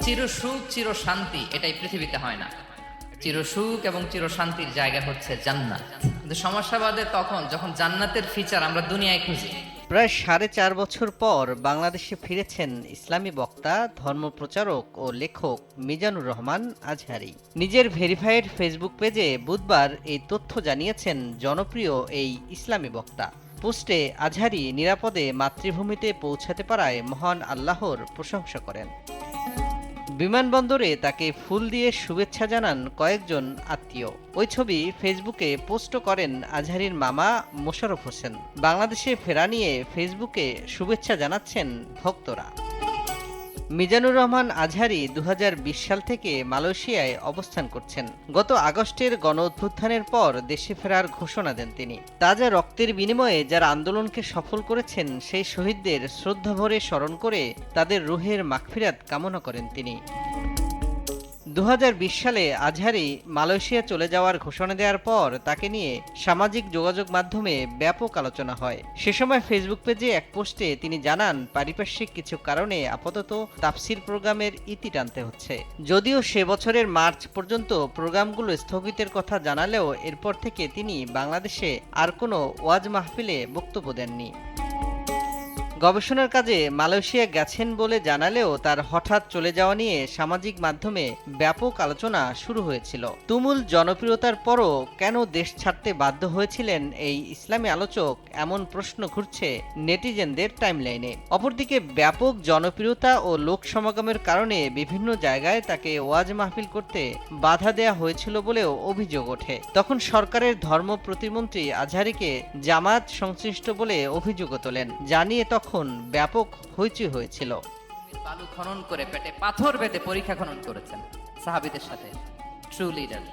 চিরসুখ চিরশান্তি এটাই পৃথিবীতে হয় না। চিরসুখ এবং চিরশান্তির জায়গা হচ্ছে জান্নাত। কিন্তু সমস্যা বাদে তখন যখন জান্নাতের ফিচার আমরা দুনিয়ায় খুঁজি। প্রায় 4.5 বছর পর বাংলাদেশে ফিরেছেন ইসলামী বক্তা, ধর্মপ্রচারক ও লেখক মিজানুর রহমান আজহারী। নিজের ভেরিফাইড ফেসবুক পেজে বুধবার এই তথ্য জানিয়েছেন জনপ্রিয় এই ইসলামী বক্তা। পোস্টে আজহারী নিরাপদে মাতৃভূমিতে পৌঁছাতে পারায় মহান আল্লাহর প্রশংসা করেন। বিমানবন্দরে তাকে ফুল দিয়ে শুভেচ্ছা জানান কয়েকজন আত্মীয়। ওই ছবি ফেসবুকে পোস্ট করেন আজহারীর মামা মোশাররফ হোসেন। বাংলাদেশে ফেরা নিয়ে ফেসবুকে শুভেচ্ছা জানাচ্ছেন ভক্তরা। মিজানুর রহমান আজহারী 2020 সাল থেকে মালয়েশিয়ায় অবস্থান করছেন। গত আগস্টের গণঅভ্যুত্থানের পর দেশে ফেরার ঘোষণা দেন তিনি। তাজা রক্তের বিনিময়ে যারা আন্দোলনকে সফল করেছেন সেই শহীদদের শ্রদ্ধাভরে স্মরণ করে তাদের রুহের মাগফিরাত কামনা করেন তিনি। 2020 সালে আজহারী মালয়েশিয়া চলে যাওয়ার ঘোষণা দেওয়ার পর তাকে নিয়ে সামাজিক যোগাযোগ মাধ্যমে ব্যাপক আলোচনা হয়। সে সময় ফেসবুক পেজে এক পোস্টে তিনি জানান, পারিপার্শ্বিক কিছু কারণে আপাতত তাফসির প্রোগ্রামের ইতি টানতে হচ্ছে। যদিও সে বছরের মার্চ পর্যন্ত প্রোগ্রামগুলো স্থগিতের কথা জানালেও এরপর থেকে তিনি বাংলাদেশে আর কোনো ওয়াজ মাহফিলে বক্তব্য দেননি। গবেষণার কাজে মালয়েশিয়া গেছেন বলে জানালেও তার হঠাৎ চলে যাওয়া নিয়ে সামাজিক মাধ্যমে ব্যাপক আলোচনা শুরু হয়েছিল। তুমুল জনপ্রিয়তার পরও কেন দেশ ছাড়তে বাধ্য হয়েছিলেন এই ইসলামী আলোচক, এমন প্রশ্ন ঘুরছে নেটিজেনদের টাইমলাইনে। অপরদিকে ব্যাপক জনপ্রিয়তা ও লোক সমাগমের কারণে বিভিন্ন জায়গায় তাকে ওয়াজ মাহফিল করতে বাধা দেয়া হয়েছিল বলেও অভিযোগ ওঠে। তখন সরকারের ধর্ম প্রতিমন্ত্রী আজহারীকে জামায়াত সংশ্লিষ্ট বলে অভিযোগও তোলেন, জানিয়ে তখন ব্যাপক হইচই হয়েছিল। বালু খনন করে পেটে পাথর বেঁধে পরীক্ষা খনন করেছেন সাহাবীদের সাথে। True leader.